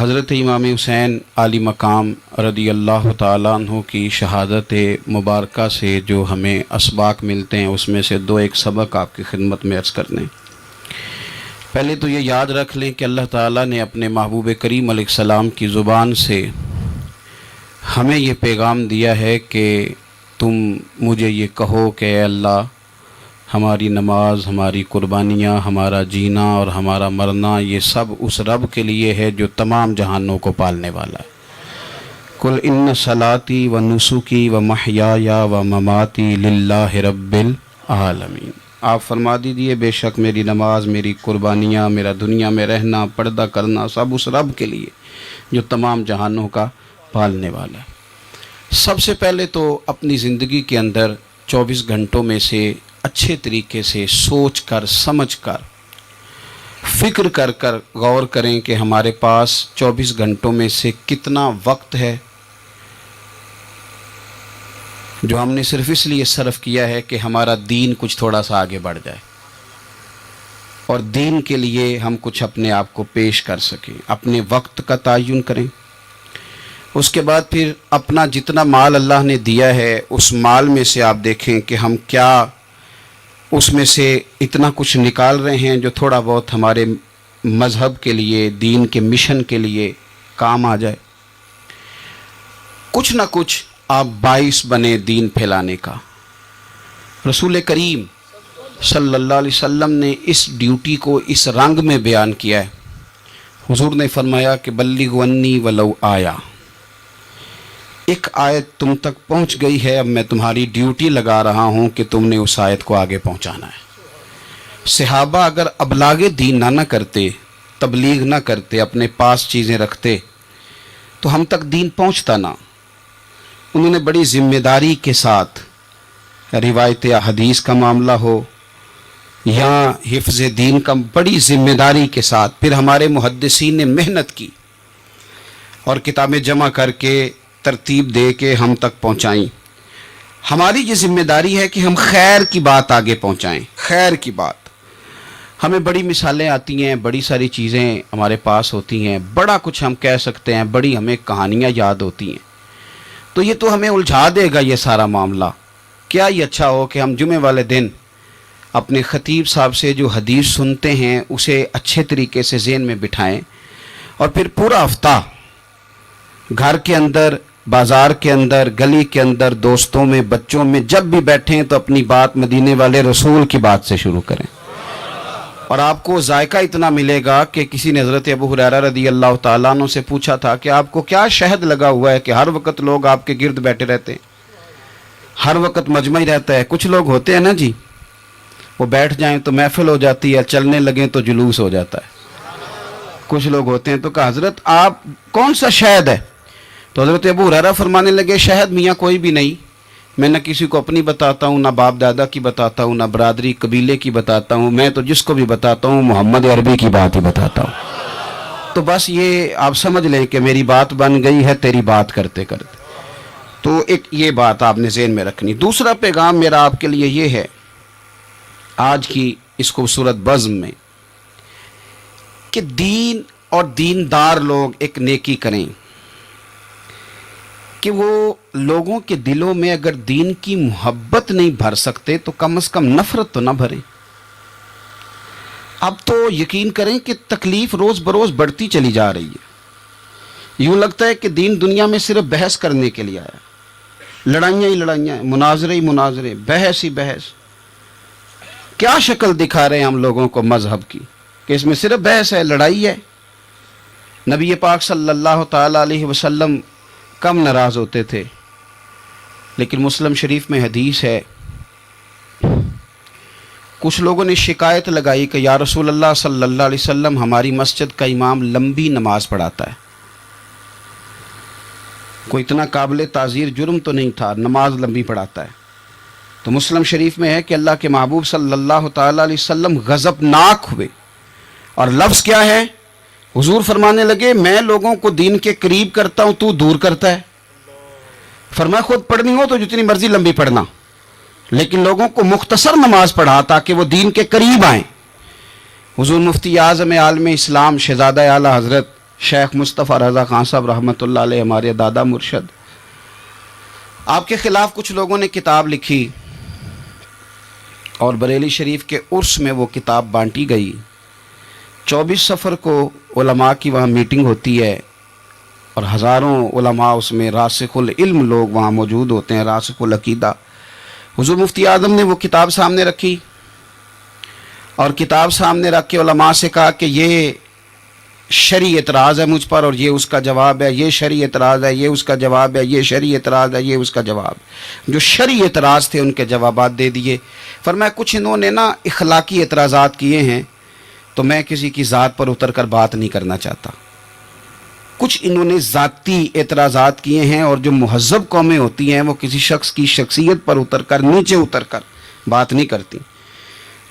حضرت امام حسین عالی مقام رضی اللہ تعالیٰ عنہ کی شہادت مبارکہ سے جو ہمیں اسباق ملتے ہیں اس میں سے ایک سبق آپ کی خدمت میں عرض کرنے۔ پہلے تو یہ یاد رکھ لیں کہ اللہ تعالیٰ نے اپنے محبوب کریم علیہ السلام کی زبان سے ہمیں یہ پیغام دیا ہے کہ تم مجھے یہ کہو کہ اے اللہ، ہماری نماز، ہماری قربانیاں، ہمارا جینا اور ہمارا مرنا یہ سب اس رب کے لیے ہے جو تمام جہانوں کو پالنے والا ہے۔ قل ان صلاتی و نسکی و محیای و مماتی للہ رب العالمین۔ آپ فرما دیجئے بے شک میری نماز، میری قربانیاں، میرا دنیا میں رہنا، پردہ کرنا سب اس رب کے لیے جو تمام جہانوں کا پالنے والا ہے۔ سب سے پہلے تو اپنی زندگی کے اندر 24 گھنٹوں میں سے اچھے طریقے سے سوچ کر، سمجھ کر، فکر کر غور کریں کہ ہمارے پاس 24 گھنٹوں میں سے کتنا وقت ہے جو ہم نے صرف اس لیے صرف کیا ہے کہ ہمارا دین کچھ تھوڑا سا آگے بڑھ جائے اور دین کے لیے ہم کچھ اپنے آپ کو پیش کر سکیں۔ اپنے وقت کا تعین کریں، اس کے بعد پھر اپنا جتنا مال اللہ نے دیا ہے اس مال میں سے آپ دیکھیں کہ ہم کیا اس میں سے اتنا کچھ نکال رہے ہیں جو تھوڑا بہت ہمارے مذہب کے لیے، دین کے مشن کے لیے کام آ جائے۔ کچھ نہ کچھ آپ باعث بنے دین پھیلانے کا۔ رسول کریم صلی اللہ علیہ وسلم نے اس ڈیوٹی کو اس رنگ میں بیان کیا ہے۔ حضور نے فرمایا کہ بلغوا عنی ولو آیا، ایک آیت تم تک پہنچ گئی ہے، اب میں تمہاری ڈیوٹی لگا رہا ہوں کہ تم نے اس آیت کو آگے پہنچانا ہے۔ صحابہ اگر ابلاغ دین نہ کرتے، تبلیغ نہ کرتے، اپنے پاس چیزیں رکھتے تو ہم تک دین پہنچتا نہ۔ انہوں نے بڑی ذمہ داری کے ساتھ، روایت حدیث کا معاملہ ہو یا حفظ دین کا، بڑی ذمہ داری کے ساتھ پھر ہمارے محدثین نے محنت کی اور کتابیں جمع کر کے ترتیب دے کے ہم تک پہنچائیں۔ ہماری یہ ذمہ داری ہے کہ ہم خیر کی بات آگے پہنچائیں، خیر کی بات۔ ہمیں بڑی مثالیں آتی ہیں، بڑی ساری چیزیں ہمارے پاس ہوتی ہیں، بڑا کچھ ہم کہہ سکتے ہیں، بڑی ہمیں کہانیاں یاد ہوتی ہیں، تو یہ تو ہمیں الجھا دے گا یہ سارا معاملہ۔ کیا یہ اچھا ہو کہ ہم جمعے والے دن اپنے خطیب صاحب سے جو حدیث سنتے ہیں اسے اچھے طریقے سے ذہن میں بٹھائیں اور پھر پورا ہفتہ گھر کے اندر، بازار کے اندر، گلی کے اندر، دوستوں میں، بچوں میں جب بھی بیٹھیں تو اپنی بات مدینے والے رسول کی بات سے شروع کریں۔ اور آپ کو ذائقہ اتنا ملے گا کہ کسی نے حضرت ابو ہریرہ رضی اللہ تعالیٰ عنہ سے پوچھا تھا کہ آپ کو کیا شہد لگا ہوا ہے کہ ہر وقت لوگ آپ کے گرد بیٹھے رہتے ہیں، ہر وقت مجمع ہی رہتا ہے؟ کچھ لوگ ہوتے ہیں نا جی، وہ بیٹھ جائیں تو محفل ہو جاتی ہے، چلنے لگیں تو جلوس ہو جاتا ہے۔ کچھ لوگ ہوتے ہیں تو کہا حضرت آپ کون سا شہد ہے؟ تو حضرت ابو ہریرہ فرمانے لگے شہد میاں کوئی بھی نہیں، میں نہ کسی کو اپنی بتاتا ہوں، نہ باپ دادا کی بتاتا ہوں، نہ برادری قبیلے کی بتاتا ہوں، میں تو جس کو بھی بتاتا ہوں محمد عربی کی بات ہی بتاتا ہوں۔ تو بس یہ آپ سمجھ لیں کہ میری بات بن گئی ہے تیری بات کرتے کرتے۔ تو ایک یہ بات آپ نے ذہن میں رکھنی۔ دوسرا پیغام میرا آپ کے لیے یہ ہے آج کی اس خوبصورت بزم میں کہ دین اور دیندار لوگ ایک نیکی کریں کہ وہ لوگوں کے دلوں میں اگر دین کی محبت نہیں بھر سکتے تو کم از کم نفرت تو نہ بھریں۔ اب تو یقین کریں کہ تکلیف روز بروز بڑھتی چلی جا رہی ہے۔ یوں لگتا ہے کہ دین دنیا میں صرف بحث کرنے کے لیے آیا، لڑائیاں ہی لڑائیاں، مناظرے ہی مناظرے، بحث ہی بحث۔ کیا شکل دکھا رہے ہیں ہم لوگوں کو مذہب کی کہ اس میں صرف بحث ہے، لڑائی ہے۔ نبی پاک صلی اللہ تعالیٰ علیہ وسلم کم ناراض ہوتے تھے، لیکن مسلم شریف میں حدیث ہے، کچھ لوگوں نے شکایت لگائی کہ یا رسول اللہ صلی اللہ علیہ وسلم ہماری مسجد کا امام لمبی نماز پڑھاتا ہے، کوئی اتنا قابل تعزیر جرم تو نہیں تھا، نماز لمبی پڑھاتا ہے۔ تو مسلم شریف میں ہے کہ اللہ کے محبوب صلی اللہ تعالیٰ علیہ وسلم غضبناک ہوئے، اور لفظ کیا ہے؟ حضور فرمانے لگے میں لوگوں کو دین کے قریب کرتا ہوں، تو دور کرتا ہے۔ فرمایا خود پڑھنی ہو تو جتنی مرضی لمبی پڑھنا، لیکن لوگوں کو مختصر نماز پڑھا تاکہ وہ دین کے قریب آئیں۔ حضور مفتی اعظم عالم اسلام شہزادہ اعلیٰ حضرت شیخ مصطفیٰ رضا خان صاحب رحمۃ اللہ علیہ، ہمارے دادا مرشد، آپ کے خلاف کچھ لوگوں نے کتاب لکھی اور بریلی شریف کے عرس میں وہ کتاب بانٹی گئی۔ 24 صفر کو علماء کی وہاں میٹنگ ہوتی ہے اور ہزاروں علماء اس میں راسخ العلم لوگ وہاں موجود ہوتے ہیں، راسخ العقیدہ۔ حضور مفتی اعظم نے وہ کتاب سامنے رکھی اور کتاب سامنے رکھ کے علماء سے کہا کہ یہ شرعی اعتراض ہے مجھ پر اور یہ اس کا جواب ہے، یہ شرعی اعتراض ہے، یہ اس کا جواب ہے، یہ شرعی اعتراض ہے، یہ اس کا جواب۔ جو شرعی اعتراض تھے ان کے جوابات دے دیے۔ فرمایا کچھ انہوں نے نا اخلاقی اعتراضات کیے ہیں تو میں کسی کی ذات پر اتر کر بات نہیں کرنا چاہتا۔ کچھ انہوں نے ذاتی اعتراضات کیے ہیں، اور جو مہذب قومیں ہوتی ہیں وہ کسی شخص کی شخصیت پر اتر کر، نیچے اتر کر بات نہیں کرتی۔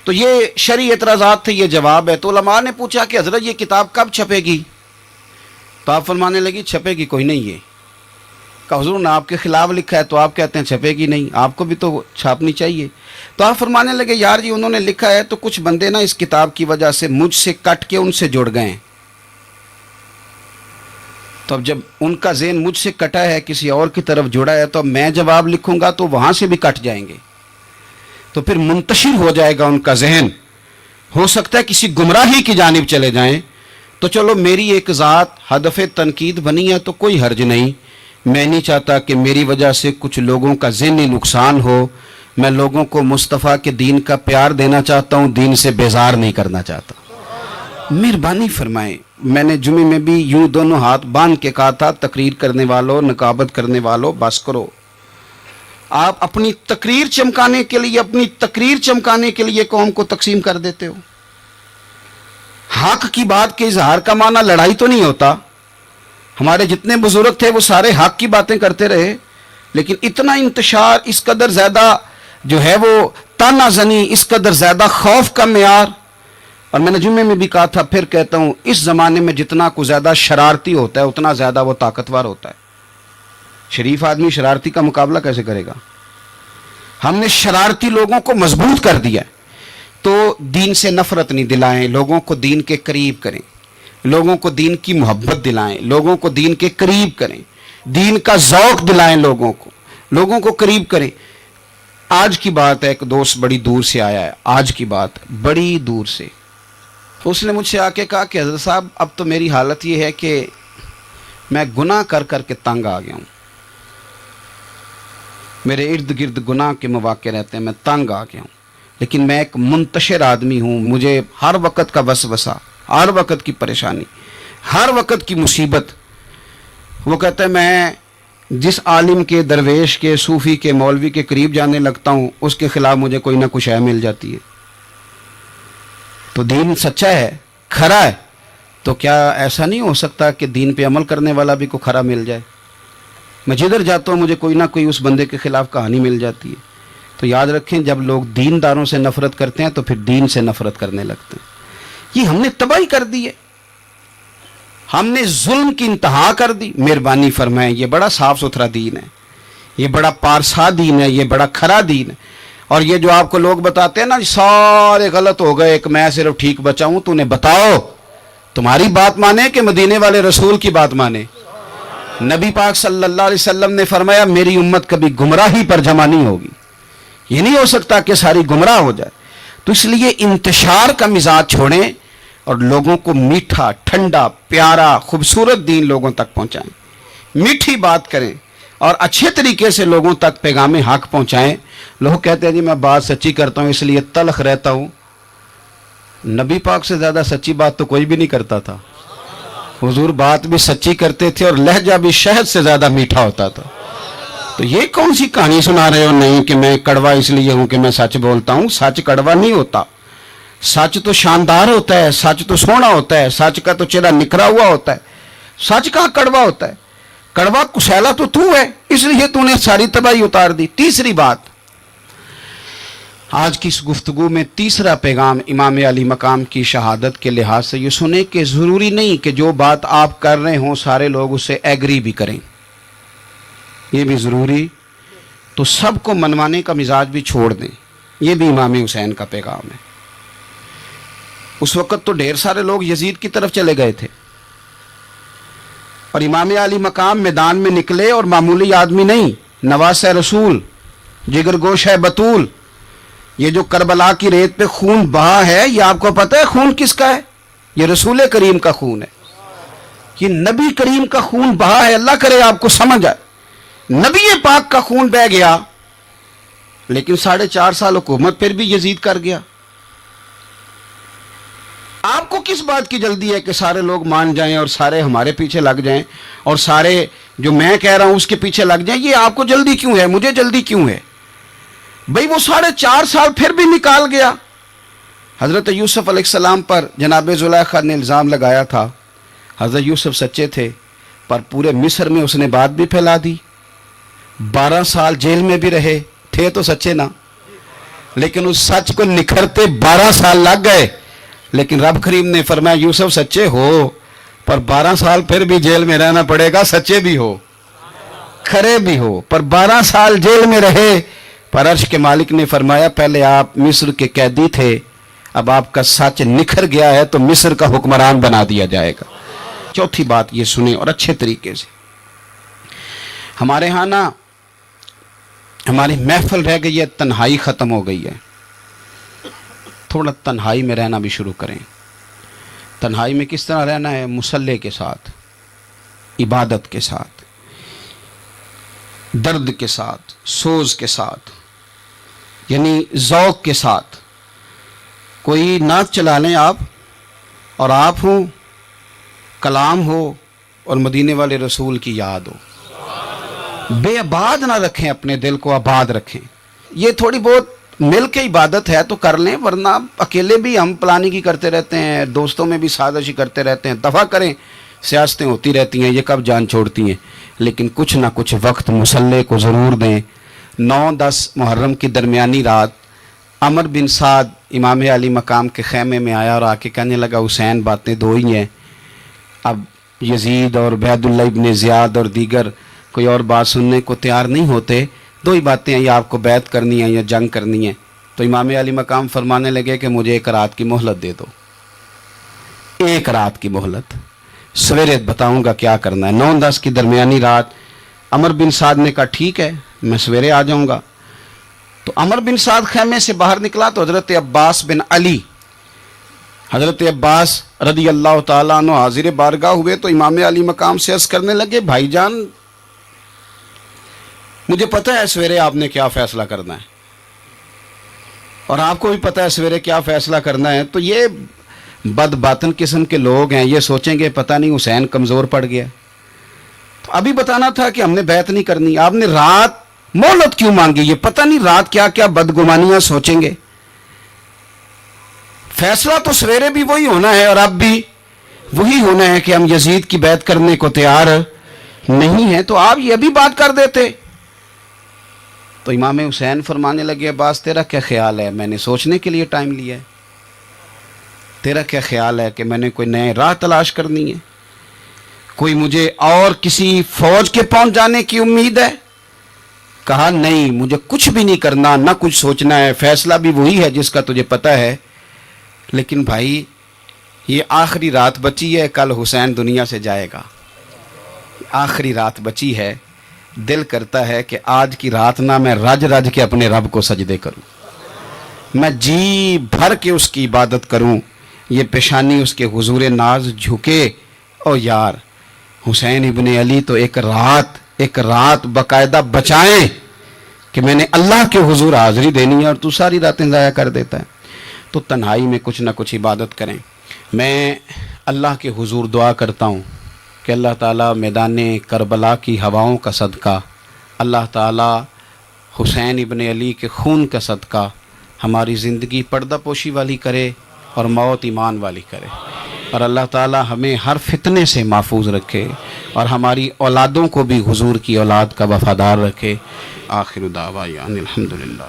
تو یہ شرعی اعتراضات تھے، یہ جواب ہے۔ تو علماء نے پوچھا کہ حضرت یہ کتاب کب چھپے گی؟ تو آپ فرمانے لگی چھپے گی کوئی نہیں۔ یہ کہ حضور نے آپ کے خلاف لکھا ہے تو آپ کہتے ہیں چھپے گی نہیں، آپ کو بھی تو چھاپنی چاہیے۔ تو آپ فرمانے لگے یار جی انہوں نے لکھا ہے تو کچھ بندے نا اس کتاب کی وجہ سے مجھ سے کٹ کے ان سے جڑ گئے ہیں، تو اب جب ان کا ذہن مجھ سے کٹا ہے، کسی اور کی طرف جڑا ہے، تو اب میں جواب لکھوں گا تو وہاں سے بھی کٹ جائیں گے، تو پھر منتشر ہو جائے گا ان کا ذہن، ہو سکتا ہے کسی گمراہی کی جانب چلے جائیں۔ تو چلو میری ایک ذات ہدف تنقید بنی ہے تو کوئی حرج نہیں، میں نہیں چاہتا کہ میری وجہ سے کچھ لوگوں کا ذہنی نقصان ہو، میں لوگوں کو مصطفیٰ کے دین کا پیار دینا چاہتا ہوں، دین سے بیزار نہیں کرنا چاہتا۔ مہربانی فرمائیں، میں نے جمعے میں بھی یوں دونوں ہاتھ باندھ کے کہا تھا تقریر کرنے والوں، نقابت کرنے والوں بس کرو۔ آپ اپنی تقریر چمکانے کے لیے قوم کو تقسیم کر دیتے ہو۔ حق کی بات کے اظہار کا معنی لڑائی تو نہیں ہوتا۔ ہمارے جتنے بزرگ تھے وہ سارے حق کی باتیں کرتے رہے، لیکن اتنا انتشار، اس قدر زیادہ جو ہے وہ تانا زنی، اس قدر زیادہ خوف کا معیار۔ اور میں نے جمعے میں بھی کہا تھا، پھر کہتا ہوں، اس زمانے میں جتنا کو زیادہ شرارتی ہوتا ہے اتنا زیادہ وہ طاقتور ہوتا ہے۔ شریف آدمی شرارتی کا مقابلہ کیسے کرے گا؟ ہم نے شرارتی لوگوں کو مضبوط کر دیا۔ تو دین سے نفرت نہیں دلائیں، لوگوں کو دین کے قریب کریں، لوگوں کو دین کی محبت دلائیں، لوگوں کو دین کے قریب کریں، دین کا ذوق دلائیں، لوگوں کو قریب کریں۔ آج کی بات ہے، ایک دوست بڑی دور سے آیا ہے، آج کی بات بڑی دور سے، اس نے مجھ سے آ کے کہا کہ حضرت صاحب اب تو میری حالت یہ ہے کہ میں گناہ کر کر کے تنگ آ گیا ہوں، میرے ارد گرد گناہ کے مواقع رہتے ہیں، میں تنگ آ گیا ہوں، لیکن میں ایک منتشر آدمی ہوں، مجھے ہر وقت کا وسوسہ، ہر وقت کی پریشانی، ہر وقت کی مصیبت۔ وہ کہتا ہے میں جس عالم کے، درویش کے، صوفی کے، مولوی کے قریب جانے لگتا ہوں اس کے خلاف مجھے کوئی نہ کچھ مل جاتی ہے۔ تو دین سچا ہے، کھرا ہے، تو کیا ایسا نہیں ہو سکتا کہ دین پہ عمل کرنے والا بھی کو کھرا مل جائے؟ میں جدھر جاتا ہوں مجھے کوئی نہ کوئی اس بندے کے خلاف کہانی مل جاتی ہے۔ تو یاد رکھیں، جب لوگ دینداروں سے نفرت کرتے ہیں تو پھر دین سے نفرت کرنے لگتے ہیں۔ یہ ہم نے تباہی کر دی ہے، ہم نے ظلم کی انتہا کر دی۔ مہربانی فرمائیں، یہ بڑا صاف ستھرا دین ہے، یہ بڑا پارسا دین ہے، یہ بڑا کھرا دین ہے۔ اور یہ جو آپ کو لوگ بتاتے ہیں نا سارے غلط ہو گئے، کہ میں صرف ٹھیک بچا ہوں، تو انہیں بتاؤ تمہاری بات مانے کہ مدینے والے رسول کی بات مانے۔ نبی پاک صلی اللہ علیہ وسلم نے فرمایا میری امت کبھی گمراہی پر جمع نہیں ہوگی، یہ نہیں ہو سکتا کہ ساری گمراہ ہو جائے۔ تو اس لیے انتشار کا مزاج چھوڑیں اور لوگوں کو میٹھا، ٹھنڈا، پیارا، خوبصورت دین لوگوں تک پہنچائیں، میٹھی بات کریں اور اچھے طریقے سے لوگوں تک پیغام حق پہنچائیں۔ لوگ کہتے ہیں جی میں بات سچی کرتا ہوں اس لیے تلخ رہتا ہوں۔ نبی پاک سے زیادہ سچی بات تو کوئی بھی نہیں کرتا تھا، حضور بات بھی سچی کرتے تھے اور لہجہ بھی شہد سے زیادہ میٹھا ہوتا تھا۔ تو یہ کون سی کہانی سنا رہے ہو؟ نہیں کہ میں کڑوا اس لیے ہوں کہ میں سچ بولتا ہوں، سچ کڑوا نہیں ہوتا، سچ تو شاندار ہوتا ہے، سچ تو سونا ہوتا ہے، سچ کا تو چہرہ نکھرا ہوا ہوتا ہے، سچ کہاں کڑوا ہوتا ہے؟ کڑوا کسیلا تو ہے، اس لیے تو نے ساری تباہی اتار دی۔ تیسری بات، آج کی اس گفتگو میں تیسرا پیغام امام علی مقام کی شہادت کے لحاظ سے یہ سنیں کہ ضروری نہیں کہ جو بات آپ کر رہے ہوں سارے لوگ اسے ایگری بھی کریں، یہ بھی ضروری، تو سب کو منوانے کا مزاج بھی چھوڑ دیں، یہ بھی امام حسین کا پیغام ہے۔ اس وقت تو ڈھیر سارے لوگ یزید کی طرف چلے گئے تھے، اور امام علی مقام میدان میں نکلے اور معمولی آدمی نہیں، نواسہ رسول، جگر گوش ہے بطول. یہ جو کربلا کی ریت پہ خون بہا ہے، یہ آپ کو پتہ ہے خون کس کا ہے؟ یہ رسول کریم کا خون ہے، یہ نبی کریم کا خون بہا ہے. اللہ کرے آپ کو سمجھ آئے. نبی پاک کا خون بہ گیا، لیکن 4.5 سال حکومت پھر بھی یزید کر گیا. آپ کو کس بات کی جلدی ہے کہ سارے لوگ مان جائیں اور سارے ہمارے پیچھے لگ جائیں اور سارے جو میں کہہ رہا ہوں اس کے پیچھے لگ جائیں؟ یہ آپ کو جلدی کیوں ہے؟ مجھے جلدی کیوں ہے؟ بھئی وہ 4.5 سال پھر بھی نکال گیا. حضرت یوسف علیہ السلام پر جناب زلیخا نے الزام لگایا تھا. حضرت یوسف سچے تھے، پر پورے مصر میں اس نے بات بھی پھیلا دی. 12 سال جیل میں بھی رہے تھے تو سچے نا، لیکن اس سچ کو نکھرتے 12 سال لگ گئے. لیکن رب کریم نے فرمایا یوسف سچے ہو، پر 12 سال پھر بھی جیل میں رہنا پڑے گا. سچے بھی ہو، کھرے بھی ہو، پر 12 سال جیل میں رہے. پر عرش کے مالک نے فرمایا پہلے آپ مصر کے قیدی تھے، اب آپ کا سچ نکھر گیا ہے تو مصر کا حکمران بنا دیا جائے گا. چوتھی بات یہ سنیں اور اچھے طریقے سے. ہمارے ہاں نا ہماری محفل رہ گئی ہے، تنہائی ختم ہو گئی ہے. تھوڑا تنہائی میں رہنا بھی شروع کریں. تنہائی میں کس طرح رہنا ہے؟ مصلی کے ساتھ، عبادت کے ساتھ، درد کے ساتھ، سوز کے ساتھ، یعنی ذوق کے ساتھ. کوئی نعت چلا لیں آپ، اور آپ ہوں، کلام ہو اور مدینے والے رسول کی یاد ہو. بے آباد نہ رکھیں، اپنے دل کو آباد رکھیں. یہ تھوڑی بہت مل کے عبادت ہے تو کر لیں، ورنہ اکیلے بھی ہم پلاننگ ہی کرتے رہتے ہیں، دوستوں میں بھی سازشی کرتے رہتے ہیں. دفع کریں، سیاستیں ہوتی رہتی ہیں، یہ کب جان چھوڑتی ہیں. لیکن کچھ نہ کچھ وقت مصلی کو ضرور دیں. 9-10 محرم کی درمیانی رات عمر بن سعد امام علی مقام کے خیمے میں آیا اور آ کے کہنے لگا حسین باتیں 2 ہی ہیں، اب یزید اور عبید اللہ ابن زیاد اور دیگر کوئی اور بات سننے کو تیار نہیں ہوتے. 2 ہی باتیں ہیں، یا آپ کو بیعت کرنی ہے یا جنگ کرنی ہے. تو امام علی مقام فرمانے لگے کہ مجھے 1 رات کی مہلت دے دو. 1 رات کی مہلت، سویرے بتاؤں گا کیا کرنا ہے. 9-10 کی درمیانی رات عمر بن سعد نے کہا ٹھیک ہے میں سویرے آ جاؤں گا. تو عمر بن سعد خیمے سے باہر نکلا تو حضرت عباس بن علی، حضرت عباس رضی اللہ تعالیٰ عنہ حاضر بارگاہ ہوئے تو امام علی مقام سے عرض کرنے لگے بھائی جان مجھے پتہ ہے سویرے آپ نے کیا فیصلہ کرنا ہے، اور آپ کو بھی پتہ ہے سویرے کیا فیصلہ کرنا ہے. تو یہ بد باطن قسم کے لوگ ہیں، یہ سوچیں گے پتہ نہیں حسین کمزور پڑ گیا. تو ابھی بتانا تھا کہ ہم نے بیعت نہیں کرنی. آپ نے رات مہلت کیوں مانگی؟ یہ پتہ نہیں رات کیا کیا بدگمانیاں سوچیں گے. فیصلہ تو سویرے بھی وہی ہونا ہے اور اب بھی وہی ہونا ہے کہ ہم یزید کی بیعت کرنے کو تیار نہیں ہیں. تو آپ یہ بھی بات کر دیتے. تو امام حسین فرمانے لگے عباس تیرا کیا خیال ہے؟ میں نے سوچنے کے لیے ٹائم لیا ہے. تیرا کیا خیال ہے کہ میں نے کوئی نئے راہ تلاش کرنی ہے؟ کوئی مجھے اور کسی فوج کے پہنچ جانے کی امید ہے؟ کہا نہیں، مجھے کچھ بھی نہیں کرنا، نہ کچھ سوچنا ہے. فیصلہ بھی وہی ہے جس کا تجھے پتہ ہے. لیکن بھائی یہ آخری رات بچی ہے، کل حسین دنیا سے جائے گا. آخری رات بچی ہے، دل کرتا ہے کہ آج کی رات نہ میں رج رج کے اپنے رب کو سجدے کروں، میں جی بھر کے اس کی عبادت کروں. یہ پیشانی اس کے حضور ناز جھکے. او یار حسین ابن علی تو ایک رات باقاعدہ بچائیں کہ میں نے اللہ کے حضور حاضری دینی ہے اور تو ساری راتیں ضائع کر دیتا ہے. تو تنہائی میں کچھ نہ کچھ عبادت کریں. میں اللہ کے حضور دعا کرتا ہوں کہ اللہ تعالیٰ میدان کربلا کی ہواؤں کا صدقہ، اللہ تعالیٰ حسین ابن علی کے خون کا صدقہ ہماری زندگی پردہ پوشی والی کرے اور موت ایمان والی کرے. اور اللہ تعالیٰ ہمیں ہر فتنے سے محفوظ رکھے اور ہماری اولادوں کو بھی حضور کی اولاد کا وفادار رکھے. آخر دعوانا الحمدللہ.